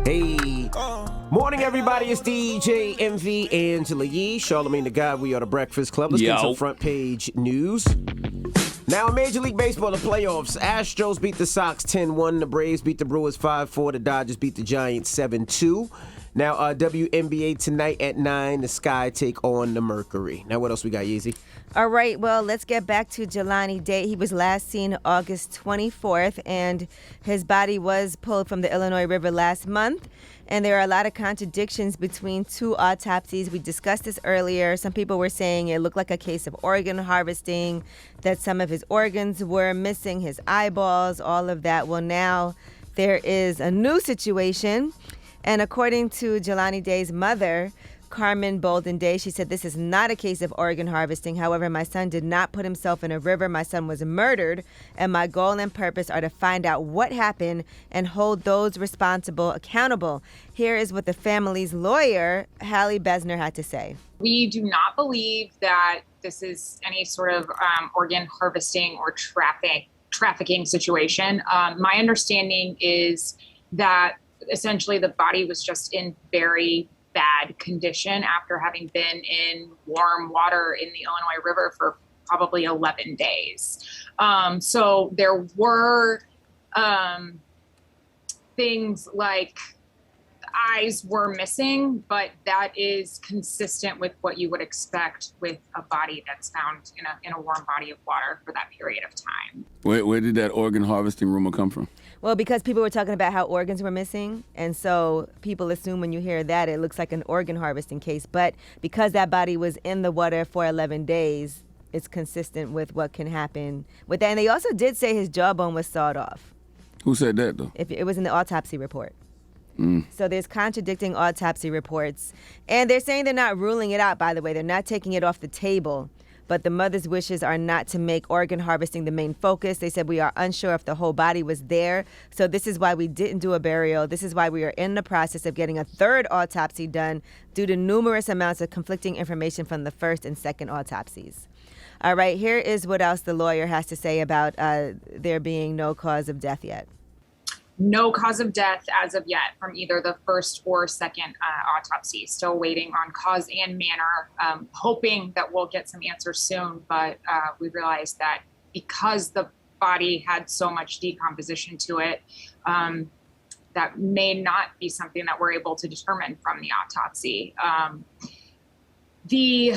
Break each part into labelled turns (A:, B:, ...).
A: Hey. Morning, everybody. It's DJ MV Angela Yee, Charlamagne the God. We are the Breakfast Club. Let's get some front page news. Now, in Major League Baseball, the playoffs, Astros beat the Sox 10-1. The Braves beat the Brewers 5-4. The Dodgers beat the Giants 7-2. Now, WNBA tonight at 9, the Sky take on the Mercury. Now, what else we got, Yeezy?
B: All right, well, let's get back to Jelani Day. He was last seen August 24th, and his body was pulled from the Illinois River last month. And there are a lot of contradictions between two autopsies. We discussed this earlier. Some people were saying it looked like a case of organ harvesting, that some of his organs were missing, his eyeballs, all of that. Well, now there is a new situation. And according to Jelani Day's mother, Carmen Bolden Day, she said, this is not a case of organ harvesting. However, my son did not put himself in a river. My son was murdered, and my goal and purpose are to find out what happened and hold those responsible accountable. Here is what the family's lawyer, Hallie Besner, had to say.
C: We do not believe that this is any sort of organ harvesting or trafficking situation. My understanding is that essentially the body was just in very bad condition after having been in warm water in the Illinois River for probably 11 days. So there were things like eyes were missing, but that is consistent with what you would expect with a body that's found in a warm body of water for that period of time.
D: Where did that organ harvesting rumor come from?
B: Well, because people were talking about how organs were missing, and so people assume when you hear that it looks like an organ harvesting case. But because that body was in the water for 11 days, it's consistent with what can happen with that. And they also did say his jawbone was sawed off.
D: Who said that, though?
B: It was in the autopsy report. So there's contradicting autopsy reports. And they're saying they're not ruling it out, by the way. They're not taking it off the table. But the mother's wishes are not to make organ harvesting the main focus. They said we are unsure if the whole body was there. So this is why we didn't do a burial. This is why we are in the process of getting a third autopsy done due to numerous amounts of conflicting information from the first and second autopsies. All right, here is what else the lawyer has to say about there being no cause of death yet.
C: No cause of death as of yet from either the first or second autopsy. Still waiting on cause and manner, hoping that we'll get some answers soon. But we realized that because the body had so much decomposition to it, that may not be something that we're able to determine from the autopsy. The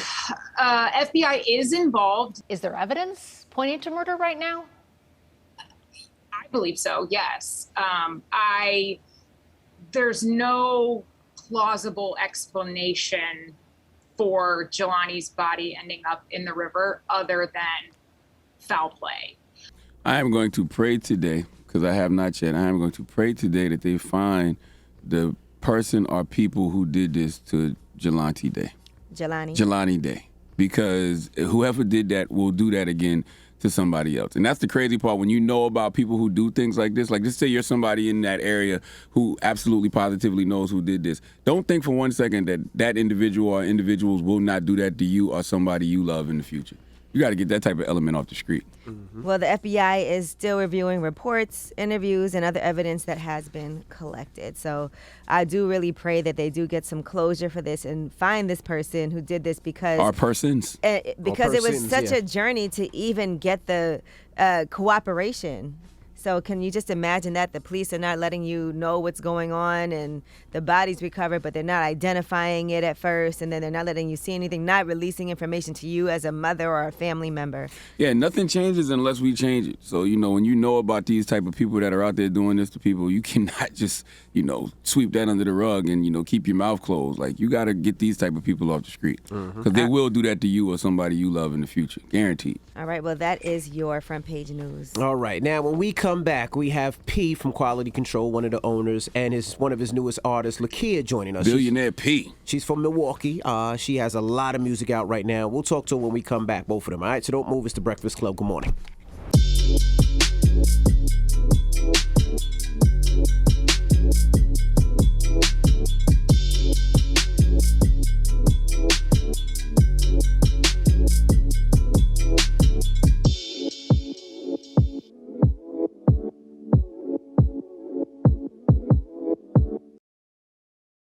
C: FBI is involved.
E: Is there evidence pointing to murder right now?
C: I believe so, yes. There's no plausible explanation for Jelani's body ending up in the river other than foul play.
D: I am going to pray today, because I have not yet, I am going to pray today that they find the person or people who did this to Jelani Day. Jelani Day. Because whoever did that will do that again to somebody else. And that's the crazy part. When you know about people who do things like this, like just say you're somebody in that area who absolutely positively knows who did this. Don't think for one second that that individual or individuals will not do that to you or somebody you love in the future. You got to get that type of element off the street.
B: Mm-hmm. Well, the FBI is still reviewing reports, interviews, and other evidence that has been collected. So I do really pray that they do get some closure for this and find this person who did this because...
D: Our persons.
B: Because it was such a journey to even get the cooperation. So can you just imagine that? The police are not letting you know what's going on and the body's recovered, but they're not identifying it at first, and then they're not letting you see anything, not releasing information to you as a mother or a family member.
D: Yeah, nothing changes unless we change it. So, when you know about these type of people that are out there doing this to people, you cannot just, sweep that under the rug and, keep your mouth closed. Like, you got to get these type of people off the street because they will do that to you or somebody you love in the future. Guaranteed.
B: All right, well, that is your front page news.
A: All right, now when we come back, we have P from Quality Control, one of the owners, and one of his newest artists, Lakia, joining us.
D: Billionaire P.
A: She's from Milwaukee. She has a lot of music out right now. We'll talk to her when we come back, both of them. All right, so don't move. It's the Breakfast Club. Good morning.